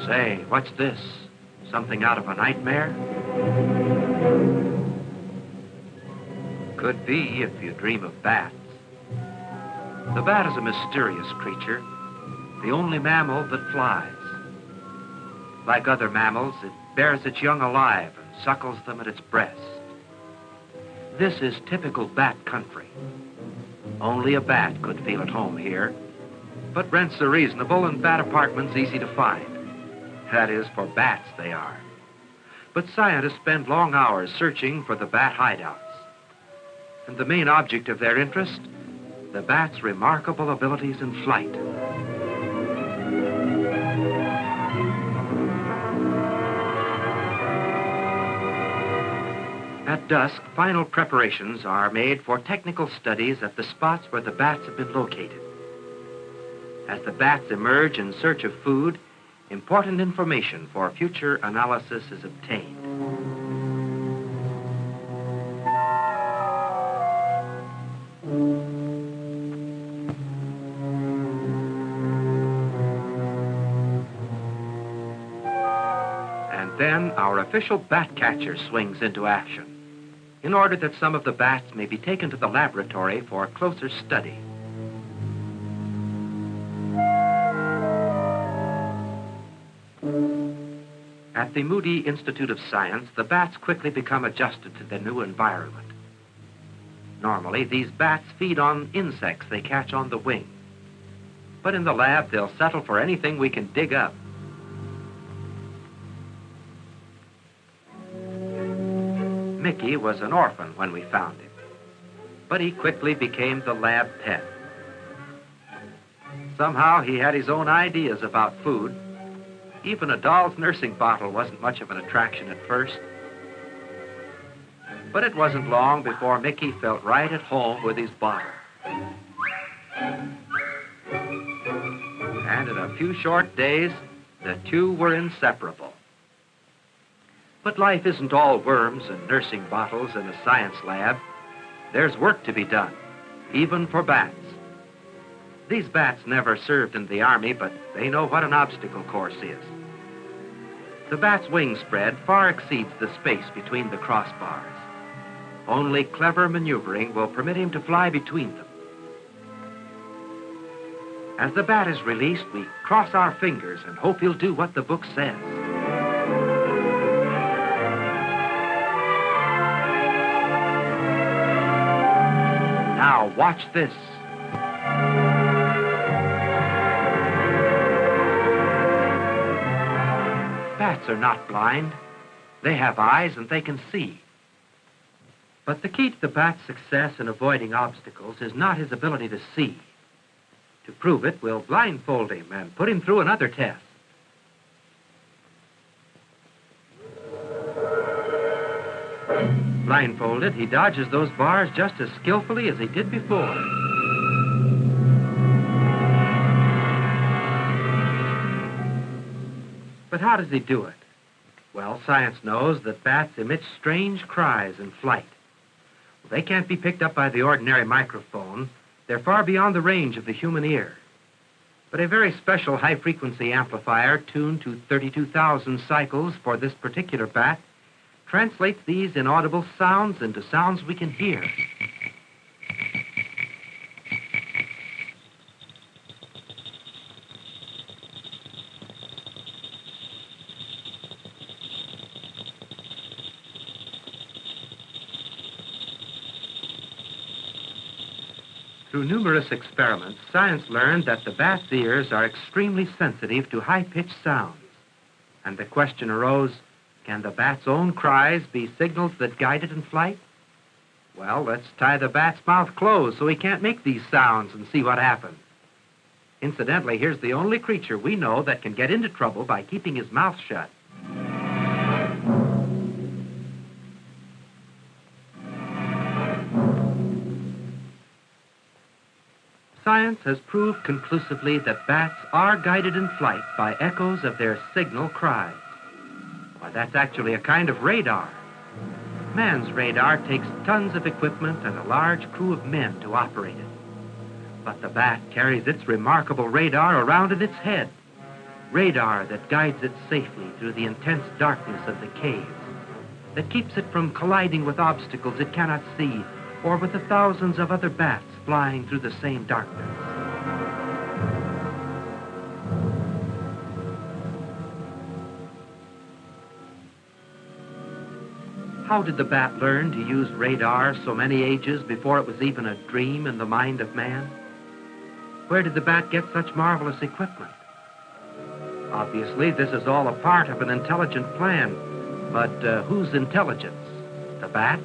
Say, what's this? Something out of a nightmare? Could be if you dream of bats. The bat is a mysterious creature, the only mammal that flies. Like other mammals, it bears its young alive and suckles them at its breast. This is typical bat country. Only a bat could feel at home here, but rents are reasonable and bat apartments easy to find. That is, for bats they are. But scientists spend long hours searching for the bat hideouts. And the main object of their interest, the bat's remarkable abilities in flight. At dusk, final preparations are made for technical studies at the spots where the bats have been located. As the bats emerge in search of food, important information for future analysis is obtained. And then our official bat catcher swings into action, in order that some of the bats may be taken to the laboratory for closer study. At the Moody Institute of Science, the bats quickly become adjusted to their new environment. Normally, these bats feed on insects they catch on the wing. But in the lab, they'll settle for anything we can dig up. Mickey was an orphan when we found him, but he quickly became the lab pet. Somehow, he had his own ideas about food. Even a doll's nursing bottle wasn't much of an attraction at first. But it wasn't long before Mickey felt right at home with his bottle. And in a few short days, the two were inseparable. But life isn't all worms and nursing bottles in a science lab. There's work to be done, even for bats. These bats never served in the Army, but they know what an obstacle course is. The bat's wingspread far exceeds the space between the crossbars. Only clever maneuvering will permit him to fly between them. As the bat is released, we cross our fingers and hope he'll do what the book says. Now, watch this. Bats are not blind. They have eyes and they can see. But the key to the bat's success in avoiding obstacles is not his ability to see. To prove it, we'll blindfold him and put him through another test. Blindfolded, he dodges those bars just as skillfully as he did before. But how does he do it? Well, science knows that bats emit strange cries in flight. They can't be picked up by the ordinary microphone. They're far beyond the range of the human ear. But a very special high-frequency amplifier tuned to 32,000 cycles for this particular bat translates these inaudible sounds into sounds we can hear. Through numerous experiments, science learned that the bat's ears are extremely sensitive to high-pitched sounds. And the question arose, can the bat's own cries be signals that guide it in flight? Well, let's tie the bat's mouth closed so he can't make these sounds and see what happens. Incidentally, here's the only creature we know that can get into trouble by keeping his mouth shut. Science has proved conclusively that bats are guided in flight by echoes of their signal cries. Why, that's actually a kind of radar. Man's radar takes tons of equipment and a large crew of men to operate it. But the bat carries its remarkable radar around in its head. radar that guides it safely through the intense darkness of the caves, that keeps it from colliding with obstacles it cannot see, or with the thousands of other bats flying through the same darkness. How did the bat learn to use radar so many ages before it was even a dream in the mind of man? Where did the bat get such marvelous equipment? Obviously, this is all a part of an intelligent plan, but whose intelligence? The bat's?